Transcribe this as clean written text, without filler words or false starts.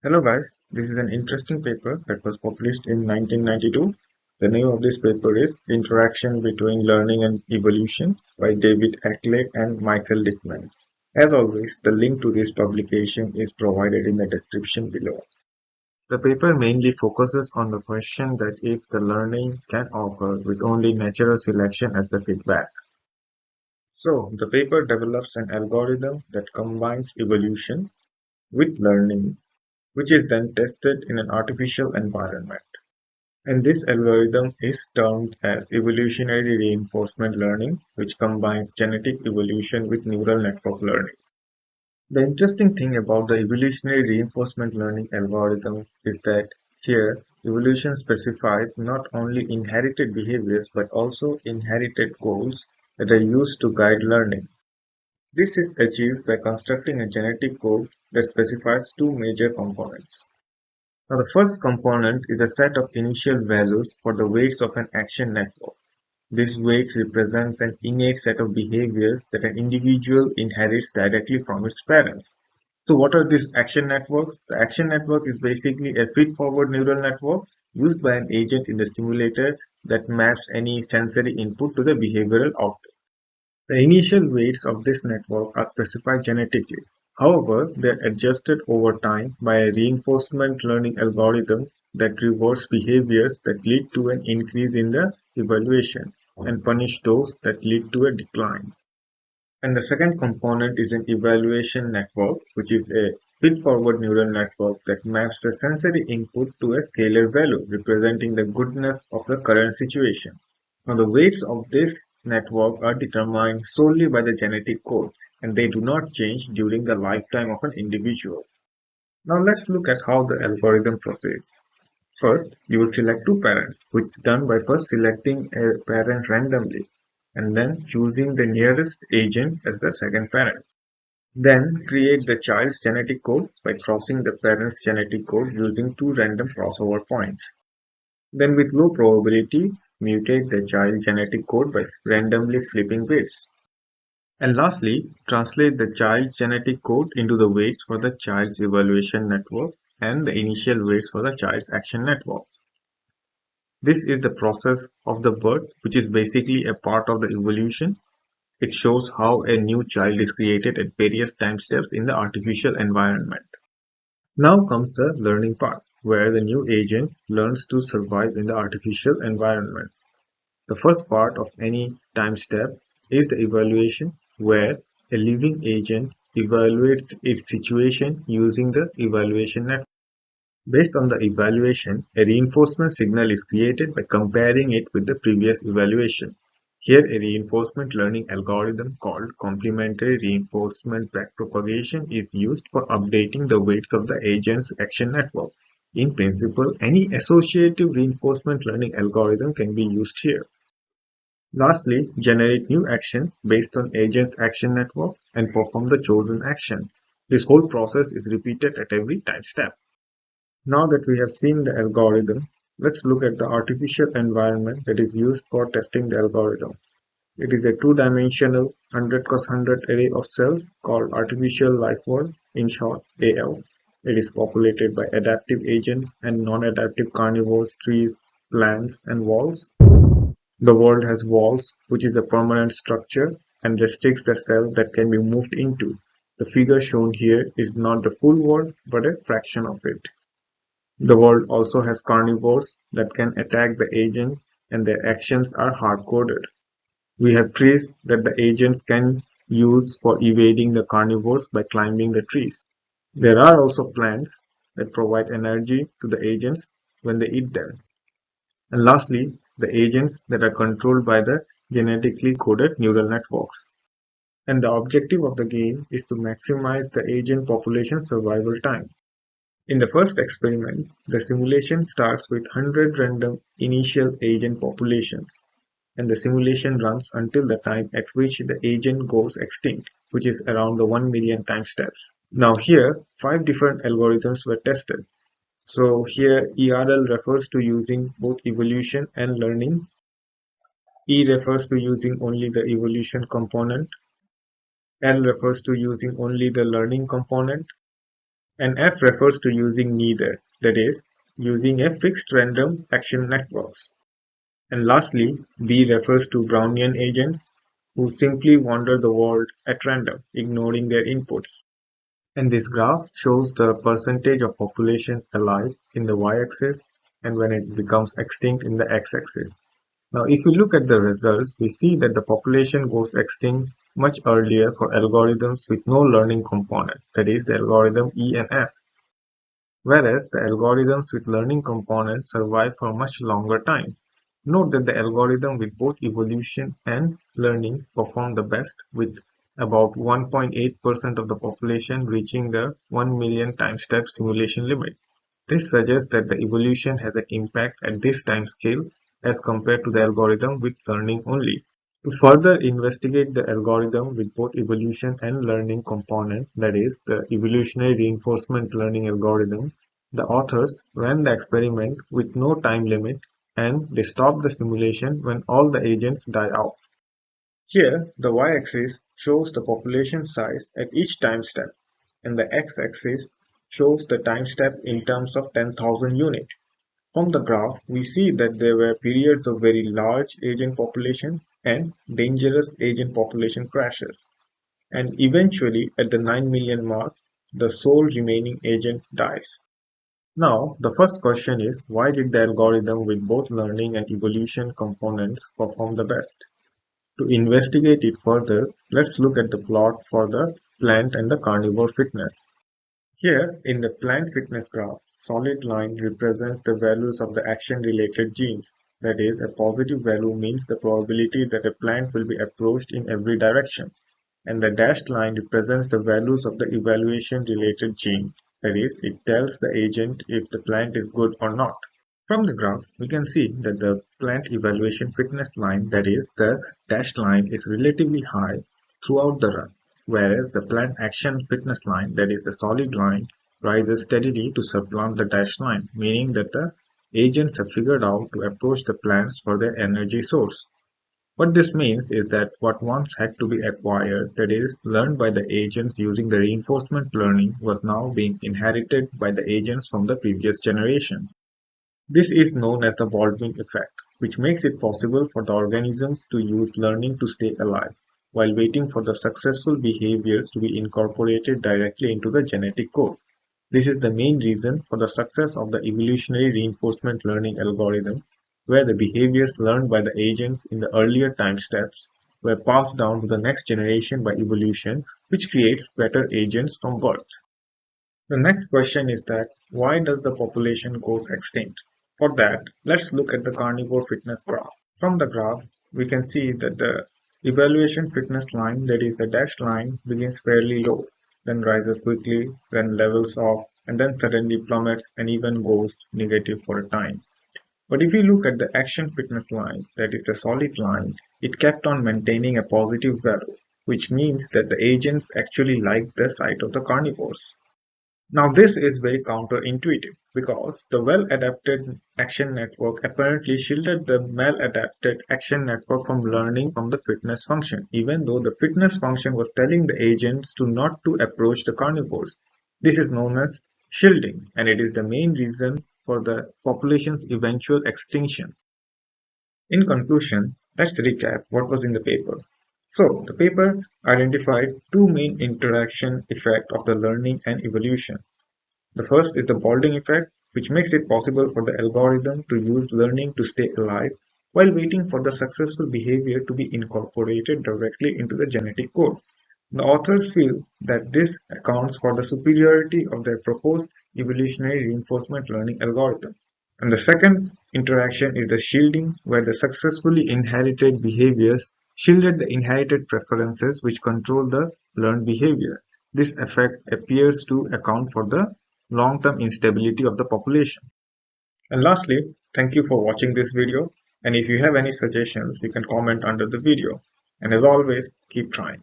Hello guys, this is an interesting paper that was published in 1992. The name of this paper is Interaction Between Learning and Evolution by David Ackley and Michael Littman. As always, the link to this publication is provided in the description below. The paper mainly focuses on the question that if the learning can occur with only natural selection as the feedback. So, the paper develops an algorithm that combines evolution with learning, which is then tested in an artificial environment. And this algorithm is termed as evolutionary reinforcement learning, which combines genetic evolution with neural network learning. The interesting thing about the evolutionary reinforcement learning algorithm is that here evolution specifies not only inherited behaviors but also inherited goals that are used to guide learning. This is achieved by constructing a genetic code that specifies two major components. Now the first component is a set of initial values for the weights of an action network. This weights represents an innate set of behaviors that an individual inherits directly from its parents. So what are these action networks? The action network is basically a feed-forward neural network used by an agent in the simulator that maps any sensory input to the behavioral output. The initial weights of this network are specified genetically. However, they are adjusted over time by a reinforcement learning algorithm that rewards behaviors that lead to an increase in the evaluation and punish those that lead to a decline. And the second component is an evaluation network, which is a feed-forward neural network that maps the sensory input to a scalar value representing the goodness of the current situation. Now, the weights of this network are determined solely by the genetic code, and they do not change during the lifetime of an individual. Now, let's look at how the algorithm proceeds. First, you will select two parents, which is done by first selecting a parent randomly, and then choosing the nearest agent as the second parent. Then, create the child's genetic code by crossing the parent's genetic code using two random crossover points. Then with low probability, mutate the child genetic code by randomly flipping bits. And lastly, translate the child's genetic code into the weights for the child's evaluation network and the initial weights for the child's action network. This is the process of the birth, which is basically a part of the evolution. It shows how a new child is created at various time steps in the artificial environment. Now comes the learning part, where the new agent learns to survive in the artificial environment. The first part of any time step is the evaluation, where a living agent evaluates its situation using the evaluation network. Based on the evaluation, a reinforcement signal is created by comparing it with the previous evaluation. Here, a reinforcement learning algorithm called complementary reinforcement backpropagation is used for updating the weights of the agent's action network. In principle, any associative reinforcement learning algorithm can be used here. Lastly, generate new action based on agent's action network and perform the chosen action. This whole process is repeated at every time step. Now that we have seen the algorithm, let's look at the artificial environment that is used for testing the algorithm. It is a two-dimensional 100x100 array of cells called artificial life world, in short AL. It is populated by adaptive agents and non-adaptive carnivores, trees, plants, and walls. The world has walls, which is a permanent structure and restricts the cell that can be moved into. The figure shown here is not the full world, but a fraction of it. The world also has carnivores that can attack the agent, and their actions are hard-coded. We have trees that the agents can use for evading the carnivores by climbing the trees. There are also plants that provide energy to the agents when they eat them. And lastly, the agents that are controlled by the genetically coded neural networks. And the objective of the game is to maximize the agent population survival time. In the first experiment, the simulation starts with 100 random initial agent populations, and the simulation runs until the time at which the agent goes extinct, which is around the 1 million time steps. Now here, 5 different algorithms were tested. So here ERL refers to using both evolution and learning. E refers to using only the evolution component. L refers to using only the learning component. And F refers to using neither, that is, using a fixed random action networks. And lastly, B refers to Brownian agents who simply wander the world at random, ignoring their inputs. And this graph shows the percentage of population alive in the y-axis and when it becomes extinct in the x-axis. Now, if we look at the results, we see that the population goes extinct much earlier for algorithms with no learning component, that is, the algorithm E and F, whereas the algorithms with learning components survive for much longer time. Note that the algorithm with both evolution and learning perform the best, with about 1.8% of the population reaching the 1 million time step simulation limit. This suggests that the evolution has an impact at this time scale as compared to the algorithm with learning only. To further investigate the algorithm with both evolution and learning component, that is, the evolutionary reinforcement learning algorithm, the authors ran the experiment with no time limit and they stopped the simulation when all the agents die out. Here, the y-axis shows the population size at each time step, and the x-axis shows the time step in terms of 10,000 units. From the graph, we see that there were periods of very large agent population and dangerous agent population crashes, and eventually at the 9 million mark, the sole remaining agent dies. Now, the first question is, why did the algorithm with both learning and evolution components perform the best? To investigate it further, let's look at the plot for the plant and the carnivore fitness. Here, in the plant fitness graph, solid line represents the values of the action-related genes. That is, a positive value means the probability that a plant will be approached in every direction, and the dashed line represents the values of the evaluation-related gene. That is, it tells the agent if the plant is good or not. From the graph, we can see that the plant evaluation fitness line, that is, the dashed line, is relatively high throughout the run, whereas the plant action fitness line, that is, the solid line, rises steadily to supplant the dashed line, meaning that the agents have figured out to approach the plants for their energy source. What this means is that what once had to be acquired, that is, learned by the agents using the reinforcement learning, was now being inherited by the agents from the previous generation. This is known as the Baldwin effect, which makes it possible for the organisms to use learning to stay alive, while waiting for the successful behaviors to be incorporated directly into the genetic code. This is the main reason for the success of the evolutionary reinforcement learning algorithm, where the behaviors learned by the agents in the earlier time steps were passed down to the next generation by evolution, which creates better agents from birth. The next question is that why does the population go extinct? For that, let's look at the carnivore fitness graph. From the graph, we can see that the evaluation fitness line, that is the dashed line, begins fairly low, then rises quickly, then levels off, and then suddenly plummets and even goes negative for a time. But if we look at the action fitness line, that is the solid line, it kept on maintaining a positive value, which means that the agents actually liked the sight of the carnivores. Now this is very counterintuitive because the well-adapted action network apparently shielded the maladapted action network from learning from the fitness function, even though the fitness function was telling the agents to not to approach the carnivores. This is known as shielding, and it is the main reason for the population's eventual extinction. In conclusion, let's recap what was in the paper. So, the paper identified two main interaction effects of the learning and evolution. The first is the Baldwin effect, which makes it possible for the algorithm to use learning to stay alive while waiting for the successful behavior to be incorporated directly into the genetic code. The authors feel that this accounts for the superiority of their proposed evolutionary reinforcement learning algorithm. And the second interaction is the shielding, where the successfully inherited behaviors shielded the inherited preferences which control the learned behavior. This effect appears to account for the long-term instability of the population. And lastly, thank you for watching this video. And if you have any suggestions, you can comment under the video. And as always, keep trying.